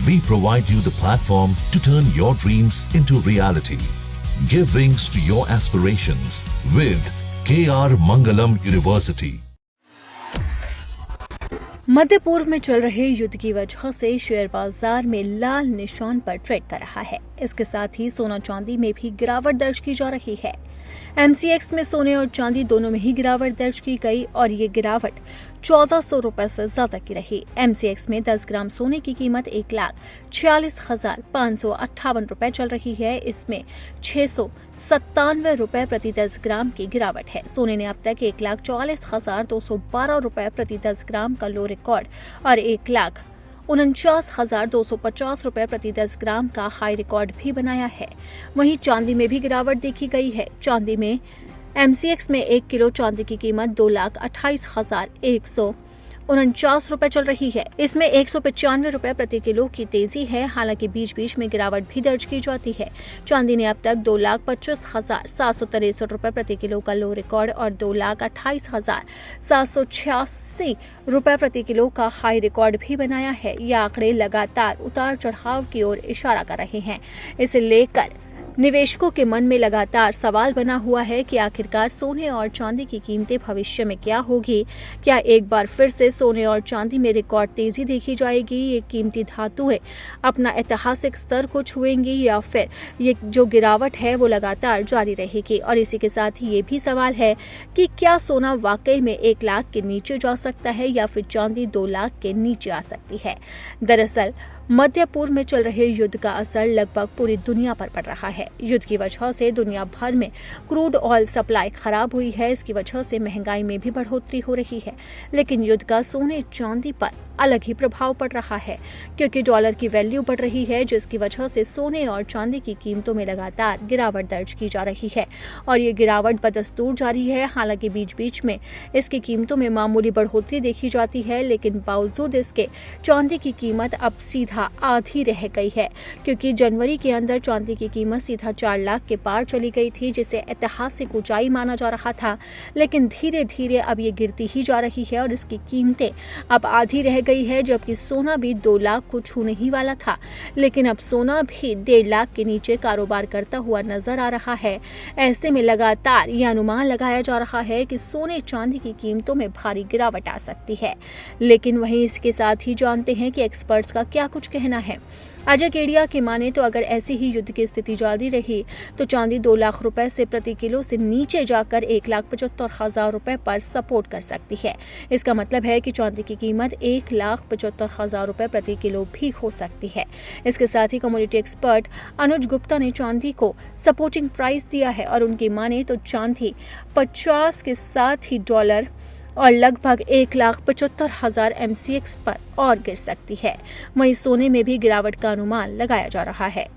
We provide you the platform to turn your dreams into reality. Give wings to your aspirations with KR Mangalam University. मध्य पूर्व में चल रहे युद्ध की वजह से शेयर बाजार में लाल निशान पर ट्रेड कर रहा है। इसके साथ ही सोना चांदी में भी गिरावट दर्ज की जा रही है। MCX में सोने और चांदी दोनों में ही गिरावट दर्ज की गई और ये गिरावट 1400 रुपए से ज्यादा की रही। MCX में 10 ग्राम सोने की कीमत 1,46,558 रुपए चल रही है। इसमें 697 रुपए प्रति 10 ग्राम की गिरावट है। सोने ने अब तक 1,44,212 रुपए प्रति 10 ग्राम का लो रिकॉर्ड और 1,49,250 रुपए प्रति 10 ग्राम का हाई रिकॉर्ड भी बनाया है। वहीं चांदी में भी गिरावट देखी गई है। चांदी में MCX में 1 किलो चांदी की कीमत 2,28,149 रुपए चल रही है। इसमें 195 रुपए प्रति किलो की तेजी है। हालांकि बीच बीच में गिरावट भी दर्ज की जाती है। चांदी ने अब तक 2,25,763 रुपए प्रति किलो का लो रिकॉर्ड और 2,28,786 रुपए प्रति किलो का हाई रिकॉर्ड भी बनाया है। ये आंकड़े लगातार उतार चढ़ाव की ओर इशारा कर रहे हैं। इसे लेकर निवेशकों के मन में लगातार सवाल बना हुआ है कि आखिरकार सोने और चांदी की कीमतें भविष्य में क्या होगी। क्या एक बार फिर से सोने और चांदी में रिकॉर्ड तेजी देखी जाएगी? ये कीमती धातुएं अपना ऐतिहासिक स्तर को छुएंगी या फिर ये जो गिरावट है वो लगातार जारी रहेगी? और इसी के साथ ही ये भी सवाल है कि क्या सोना वाकई में 1 लाख के नीचे जा सकता है या फिर चांदी 2 लाख के नीचे आ सकती है? दरअसल मध्य पूर्व में चल रहे युद्ध का असर लगभग पूरी दुनिया पर पड़ रहा है। युद्ध की वजह से दुनिया भर में क्रूड ऑयल सप्लाई खराब हुई है। इसकी वजह से महंगाई में भी बढ़ोतरी हो रही है। लेकिन युद्ध का सोने चांदी पर अलग ही प्रभाव पड़ रहा है, क्योंकि डॉलर की वैल्यू बढ़ रही है, जिसकी वजह से सोने और चांदी की कीमतों में लगातार गिरावट दर्ज की जा रही है और ये गिरावट बदस्तूर जारी है। हालांकि बीच बीच में इसकी कीमतों में मामूली बढ़ोतरी देखी जाती है, लेकिन बावजूद इसके चांदी की कीमत अब सीधा आधी रह गई है, क्योंकि जनवरी के अंदर चांदी की कीमत सीधा 4 लाख के पार चली गई थी, जिसे ऐतिहासिक ऊंचाई माना जा रहा था। लेकिन धीरे धीरे अब ये गिरती ही जा रही है और इसकी कीमतें अब आधी रह गई है, जबकि सोना भी 2 लाख को छूने ही वाला था। लेकिन अब सोना भी 1.5 लाख के नीचे कारोबार करता हुआ नजर आ रहा है। ऐसे में लगातार ये अनुमान लगाया जा रहा है कि सोने चांदी की कीमतों में भारी गिरावट आ सकती है। लेकिन वहीं इसके साथ ही जानते हैं कि एक्सपर्ट्स का क्या कुछ कहना है। अजय केडिया की माने तो अगर ऐसी ही युद्ध की स्थिति जारी रही तो चांदी 2 लाख रुपए से प्रति किलो से नीचे जाकर 1,75,000 रुपए पर सपोर्ट कर सकती है। इसका मतलब है कि चांदी की कीमत 1,75,000 रुपए प्रति किलो भी हो सकती है। इसके साथ ही कमोडिटी एक्सपर्ट अनुज गुप्ता ने चांदी को सपोर्टिंग प्राइस दिया है और उनकी माने तो चांदी 50 के साथ ही डॉलर और लगभग 1,75,000 MCX पर और गिर सकती है। वहीं सोने में भी गिरावट का अनुमान लगाया जा रहा है।